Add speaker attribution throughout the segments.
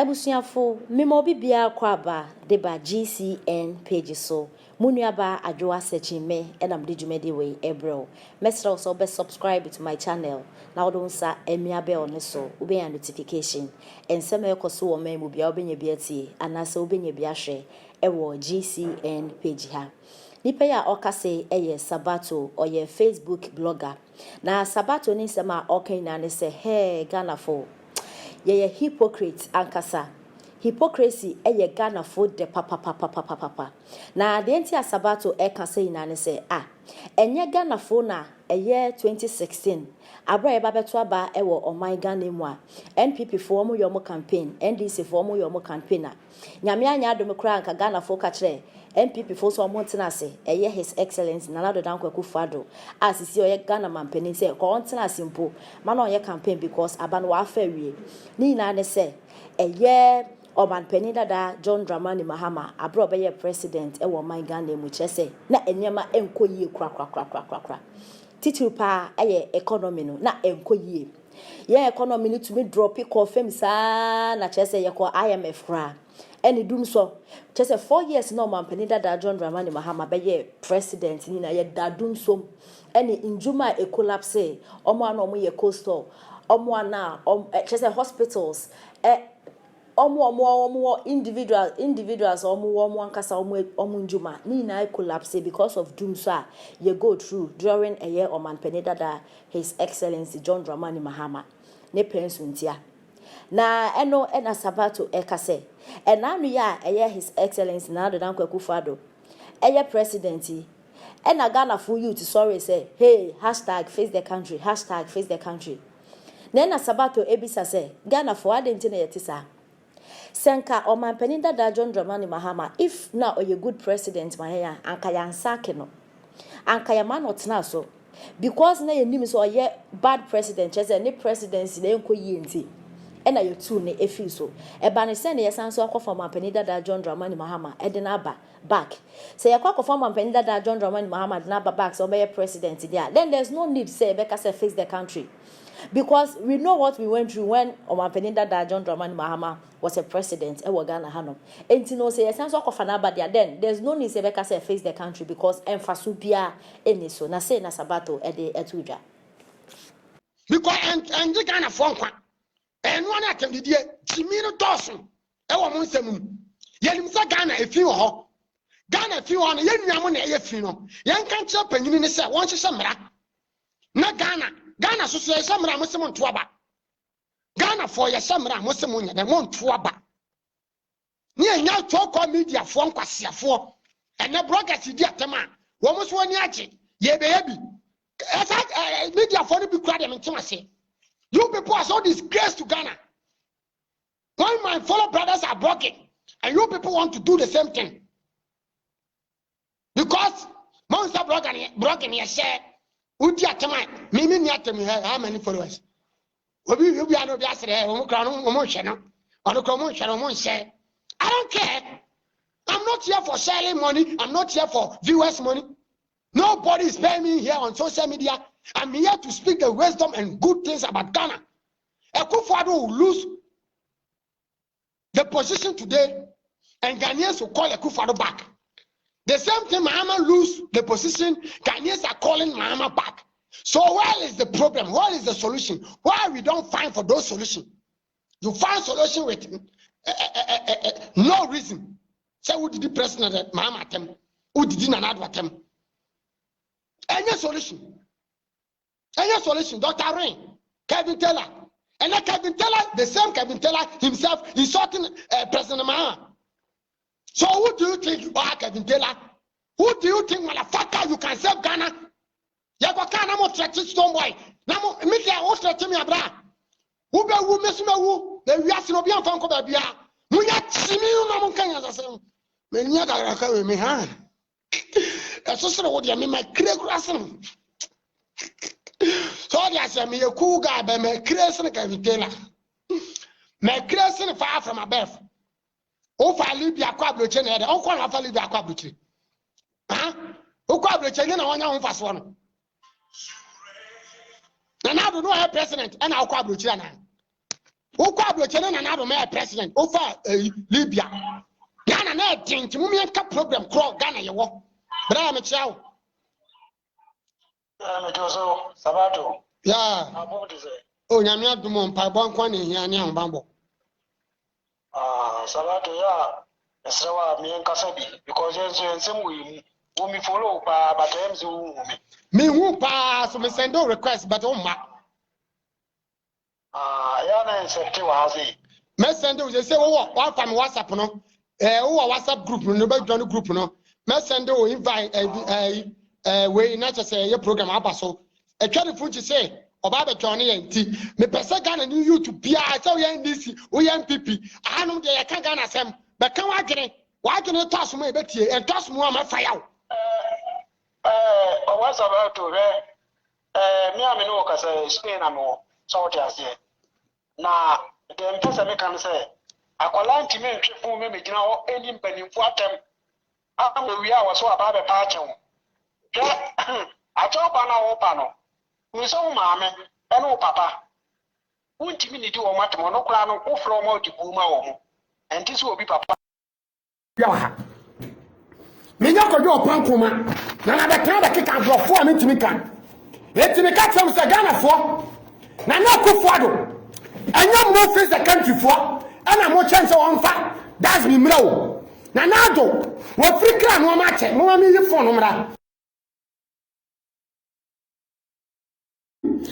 Speaker 1: Ebusuafo memo bibia kwaba deba GCN page so munuaba adwoa sechime enam de dwumede we ebro mesra so be subscribe to my channel na wodon sa emia bell ne so ube ya notification ensema ekoso wo memu bia obenya bia tie anase obenya bia hwe ewo GCN page ha nipa ya okase eye Sabato oye Facebook blogger na Sabato ni sema okena ne se hey Ghana fo ye hypocrite ankasa hypocrisy eye Ghana food de papa na de enti Sabato say na ne say enye Ghana fo na eye 2016 abra eba beto aba ewo oman Ghana mu a NPP fo mo yomo campaign NDC fo mo yomo campaigner nyame anya adom kra anka Ghana fo ka kire NPP fo so mo ntena ase eye His Excellency Nana Addo Dankwa Akufo-Addo asisi oye Ghana mampeni se ko ntena ase mpo mana oye campaign because aba no wa fa wie ni na ne se eye Oman Penidada John Dramani Mahama abro be president ewo man Ghana mu chese na enyema enkoyie kra titupa eye economy no na enkoyie ye economy no to me drop it confirm sa na chese ye ko IMF kra eni dum so chese 4 years no Oman Penidada John Dramani Mahama be president ni na ye dadum so eni injuma e collapse omo ana omo ye coastal omo ana chese hospitals omo individuals omo ankasa omo njuma ni na collapse because of doom so you go through during a year Oman Penidada His Excellency John Dramani Mahama ne pensuntia na eno ena Sabato ekase enanu ya eye His Excellency Nana Addo Dankwa Akufo-Addo eye president ena Ghana for you to sorry say hey #face the country #face the country na ena Sabato ebisa say Ghana for adentina yetisa Senka Oman Penidada John Dramani Mahama if na oye good president mahaya anka ya nsake no anka ya man otna so because na ye nim so oye bad president chese ni presidency na enkoyi enti ena ye tu ne efi so eba ne se ne yesan so akofo Oman Penidada John Dramani Mahama edina ba back say akofo Oman Penidada John Dramani Mahama edina ba back so be president there then there's no need say beka say face the country because we know what we went through when Oman Penidada John Dramani Mahama was a president ewo Ghana hanom enti no say yesan so akofa na ba there then there's no need say beka say face the country because emfaso bia eni so na say na Sabato ede etudwa
Speaker 2: because and Ghana for kwa enu na atemdie timi no toso ewo mo nsam yenim sa Ghana efi wo ho Ghana efi wo no yenuam na efi no yen kan kire panyini ne se won hye mra na Ghana so so hye mra mo se mo nto aba Ghana for ye hye mra mo se mo nya de mo nto aba ni enya to media fo nkwasiafo ene broadcast di atema wo mo so ani age ye be ye bi media for no bi kura de mentemase. You people are so disgraced to Ghana. When my fellow brothers are broken, and you people want to do the same thing. Because monster broken here share uti atema mimi ni atemi how many followers? Obi you be no be asere o mo kra no mo hwe no. Ono kra mo hwe no mo share. I don't care. I'm not here for sharing money. I'm not here for viewers money. Nobody is paying me here on social media. I'm here to speak the wisdom and good things about Ghana. Akufo-Addo will lose the position today, and Ghanaians will call Akufo-Addo back. The same thing, Mahama lose the position, Ghanaians are calling Mahama back. So where is the problem? What is the solution? Why we don't find for those solutions? You find solution with no reason. Say who did the president Mahama attempt? Who did Nana Addo attempt? Any solution? Any solution? Dr. Rain, Kevin Taylor, and like Kevin Taylor, the same Kevin Taylor himself insulting President Mahama. So who do you think you are, Kevin Taylor? Who do you think, motherfucker, you can save Ghana? You go Ghana mo threaten stone boy. Now me say who threaten me abra? Who be who me who? The we are no be anfa nko bia. Mu ya timi no mo kan asase. Me nya ka ka me ha. Eso sere wo dia me my kire kurasem. So they say me a cool guy, but me crazy Kevin Taylor. Me crazy far from above. O fa Libya kwa bloche na ede. O kwa na fa Libya kwa bloche. Ha? O kwa bloche na wanya ho fa so no. Na na do no president and o kwa bloche na. Oko abrochene na do me president over Libya. Ghana na tinti mu mianka problem kro Ghana ye wo. Bra me chiao.
Speaker 3: Me joso sabato.
Speaker 2: Yeah.
Speaker 3: Abodi se.
Speaker 2: Oh nyame adumo mpa bon kwa ne hia ne ahobambo.
Speaker 3: Sabato ya esrewa mianka sabi because ensem we me follow pa but emzi wu
Speaker 2: me hu pa so me send a request but o ma.
Speaker 3: Ya na insecti wa hazi.
Speaker 2: Me send you say wo fa me WhatsApp no. Wo WhatsApp group no be join group no. Me send you invite we na say your program abaso. E twa de fuji say oba be join ye nti me pese Ghana ni YouTube bia say we NDC we MPP ahanum de ye ka Ghana sem be kan wadwene to asomo e betie en to asomo ma fa yawo.
Speaker 3: What's about to me am no kasa Spain am so what you say na dem pesa me kan say akwala ntimi ntwefu me megina ho eni mpanimfu atem am we a so aba be pa achen je achoba na wo pa no mi so maame e no papa untimi ni di wo matem no kura no wo fro mo di bu ma wo mo enti so obi papa
Speaker 2: ya menya ko jo pankoma na be kan da kika brofo a mentimi kan etimi ka tem se Ghana fo na na Akufo Addo anya mo face the country for ana mo chance on fa that's me mrawo na na do wo frikra no ma che mo mi yi fo no mra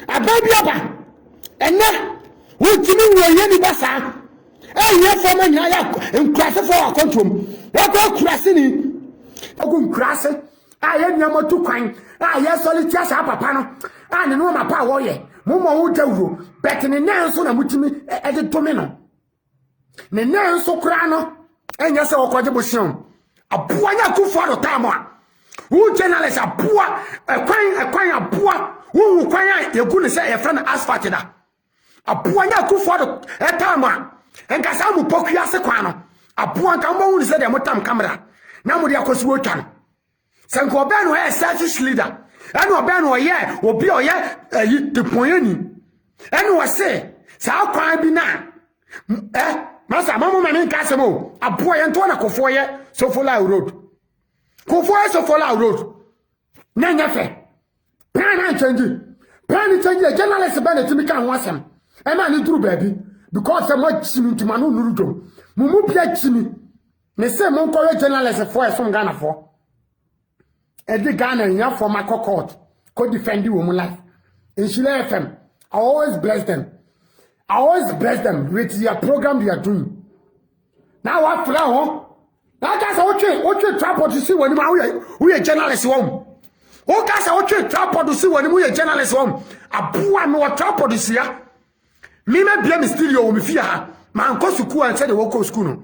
Speaker 2: ababi aba enne wo timi wo ye ni basa ye fo ma nya ya nkrase fo akontom wo ko krase ni ogun nkrase ye nyamo tu kwan ye solitaire sa papa no ne no ma pa wo ye mo wo dawuro bet ne nanso na mutimi de tome no ne nanso kra no enya se okoje bosion aboa nya Akufo Addo tamo a wo journalist aboa ekwan aboa wo kwan a yegu ne se ye fra na asphalt da aboa nya Akufo Addo tamo a enka sa mu pokua se kwan no aboa nka mo wu ne se de motam camera na mo de akosi wo twa no senko be no e selfish leader enu obe no ye obi oye de poyeni enu wo se sa kwan bi na masa mamu mami nkasemo aboa ye nto na Kofo ye Sofola road Kofo ye Sofola road na nyafe plan change journalist be na timi kan ho asem e ma ni duru baabi because mo chimi ntuma no nuru dom mumu bia chimi me se mo nko journalist for e som Ghana for Edi Ghana in for my court, could defend you woman life. In Shile FM, I always bless them. With your program they are doing. Now what for now? Now that's what you trap to see when we are journalists home. Oh, that's what you trap to see when we are journalists home. A poor no trap to see ya. Me may be a studio with fear. My uncle Suku and said the local school.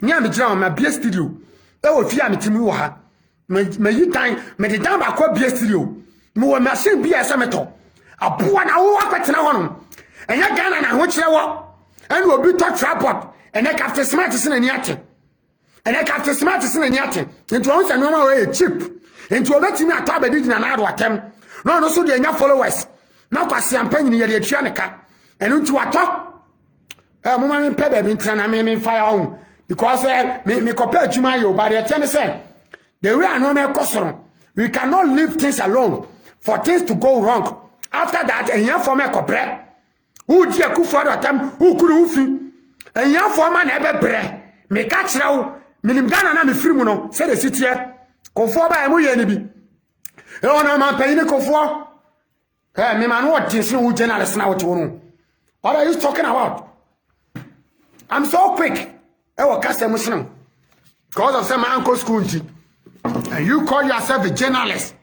Speaker 2: Near me, John, my be studio. They will fear me to move. Me yi time me de dan ba kwa bia studio me wo machine bia sameto aboa na wo akwetena ho no enya Ghana na ho kire wo ene obi to tripod ene Captain Smart sene ni ate nti won se no ma we cheap nti obetimi ata ba digina na ado atem no so de enya followers na kwase ampanyini ye de atua ne ka ene nti wato mo ma me pe ba bi ntra na me fire on because me kopɛ adwuma yo ba de tell say the way I know me custom, we cannot leave things alone for things to go wrong. After that, and young for me copre, who dear Akufo Addo time, who could ufi, and young for man ever bre, me catch now, minim Ghana na me free muno, say the city here, Kofo ba emu ye ni bi. E ona man pay ni Kofo. Me man what things who journalist now what you know. What are you talking about? I'm so quick. E wo kase muslim. Because of some uncle school. And you call yourself a journalist.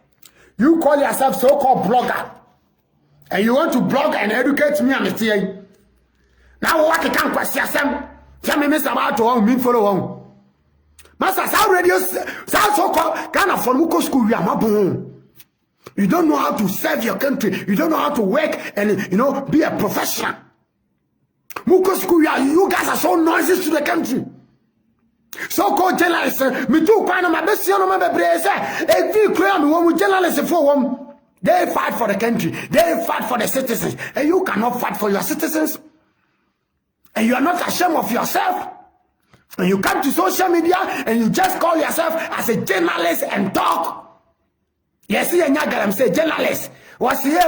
Speaker 2: You call yourself so-called blogger. And you want to blog and educate me, I'm saying. Now what you can't question them. Tell me Mr. About to mean follow on. Master, how radio so-called kind of formuko school we are. You don't know how to serve your country. You don't know how to work and be a professional. Muko school you guys are so noisy to the country. So-called journalists, me too, kind of my best, my brace. If you claim we journalists for them, they fight for the country, they fight for the citizens, and you cannot fight for your citizens. And you are not ashamed of yourself. And you come to social media and you just call yourself as a journalist and talk. Yes, I'm say journalist. What's here?